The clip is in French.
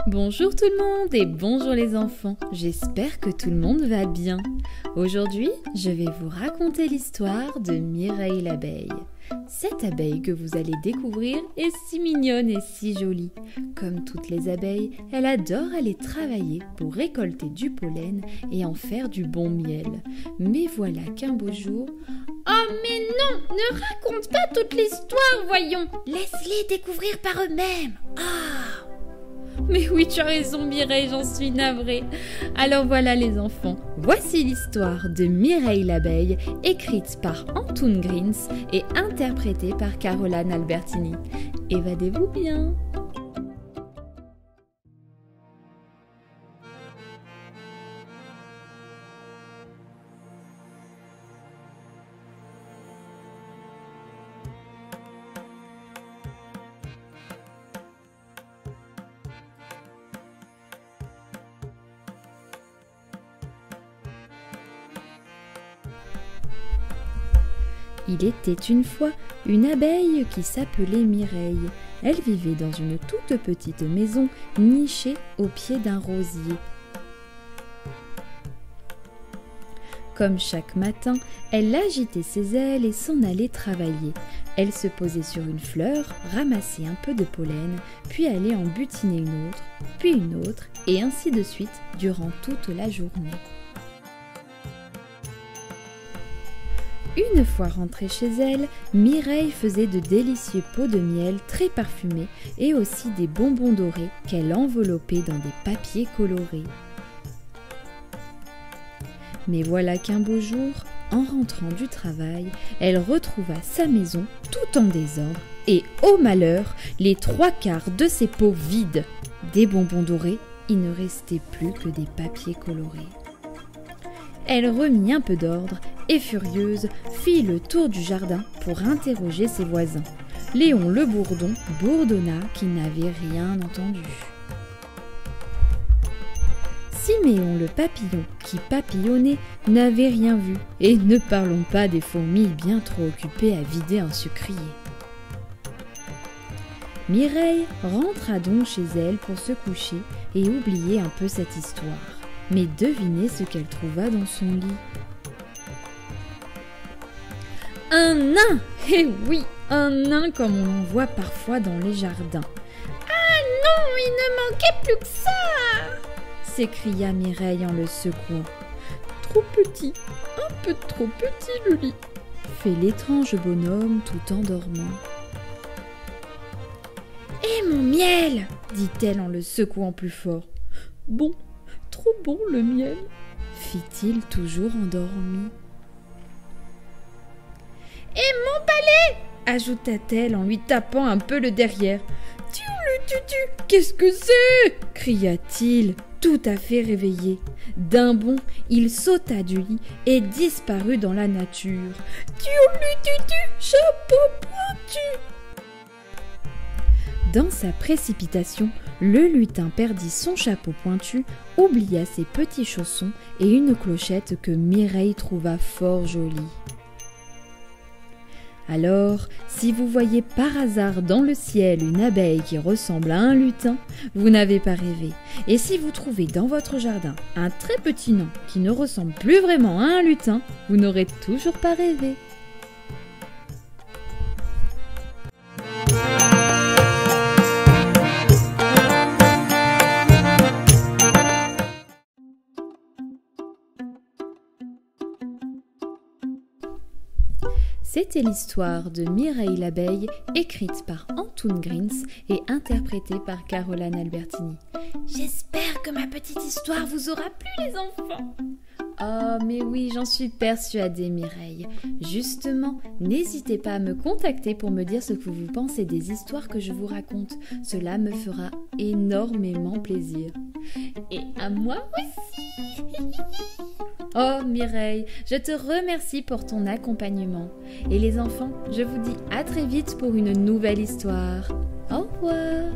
Bonjour tout le monde et bonjour les enfants, j'espère que tout le monde va bien. Aujourd'hui, je vais vous raconter l'histoire de Mireille l'abeille. Cette abeille que vous allez découvrir est si mignonne et si jolie. Comme toutes les abeilles, elle adore aller travailler pour récolter du pollen et en faire du bon miel. Mais voilà qu'un beau jour... Oh mais non, ne raconte pas toute l'histoire, voyons. Laisse-les découvrir par eux-mêmes. Ah. Mais oui, tu as raison Mireille, j'en suis navrée. Alors voilà les enfants, voici l'histoire de Mireille l'abeille, écrite par Antoon Grins et interprétée par Caroline Albertini. Évadez-vous bien. Il était une fois une abeille qui s'appelait Mireille. Elle vivait dans une toute petite maison nichée au pied d'un rosier. Comme chaque matin, elle agitait ses ailes et s'en allait travailler. Elle se posait sur une fleur, ramassait un peu de pollen, puis allait en butiner une autre, puis une autre, et ainsi de suite durant toute la journée. Une fois rentrée chez elle, Mireille faisait de délicieux pots de miel très parfumés et aussi des bonbons dorés qu'elle enveloppait dans des papiers colorés. Mais voilà qu'un beau jour, en rentrant du travail, elle retrouva sa maison tout en désordre et, ô malheur, les 3/4 de ses pots vides. Des bonbons dorés, il ne restait plus que des papiers colorés. Elle remit un peu d'ordre et, furieuse, fit le tour du jardin pour interroger ses voisins. Léon le bourdon bourdonna qu'il n'avait rien entendu. Siméon le papillon qui papillonnait n'avait rien vu, et ne parlons pas des fourmis bien trop occupées à vider un sucrier. Mireille rentra donc chez elle pour se coucher et oublier un peu cette histoire. Mais devinez ce qu'elle trouva dans son lit. Un nain! Eh oui, un nain comme on en voit parfois dans les jardins. Ah non, il ne manquait plus que ça! S'écria Mireille en le secouant. Trop petit, un peu trop petit le lit, fait l'étrange bonhomme tout en dormant. Et mon miel! Dit-elle en le secouant plus fort. Bon, trop bon le miel, fit-il toujours endormi. Et mon balai! Ajouta-t-elle en lui tapant un peu le derrière. Tutu, qu'est-ce que c'est? Cria-t-il, tout à fait réveillé. D'un bond, il sauta du lit et disparut dans la nature. Tutu, chapeau pointu! Dans sa précipitation, le lutin perdit son chapeau pointu, oublia ses petits chaussons et une clochette que Mireille trouva fort jolie. Alors, si vous voyez par hasard dans le ciel une abeille qui ressemble à un lutin, vous n'avez pas rêvé. Et si vous trouvez dans votre jardin un très petit nain qui ne ressemble plus vraiment à un lutin, vous n'aurez toujours pas rêvé. C'était l'histoire de Mireille l'abeille, écrite par Antoon Grins et interprétée par Caroline Albertini. J'espère que ma petite histoire vous aura plu, les enfants. Oh, mais oui, j'en suis persuadée, Mireille. Justement, n'hésitez pas à me contacter pour me dire ce que vous pensez des histoires que je vous raconte. Cela me fera énormément plaisir. Et à moi aussi. Oh Mireille, je te remercie pour ton accompagnement. Et les enfants, je vous dis à très vite pour une nouvelle histoire. Au revoir.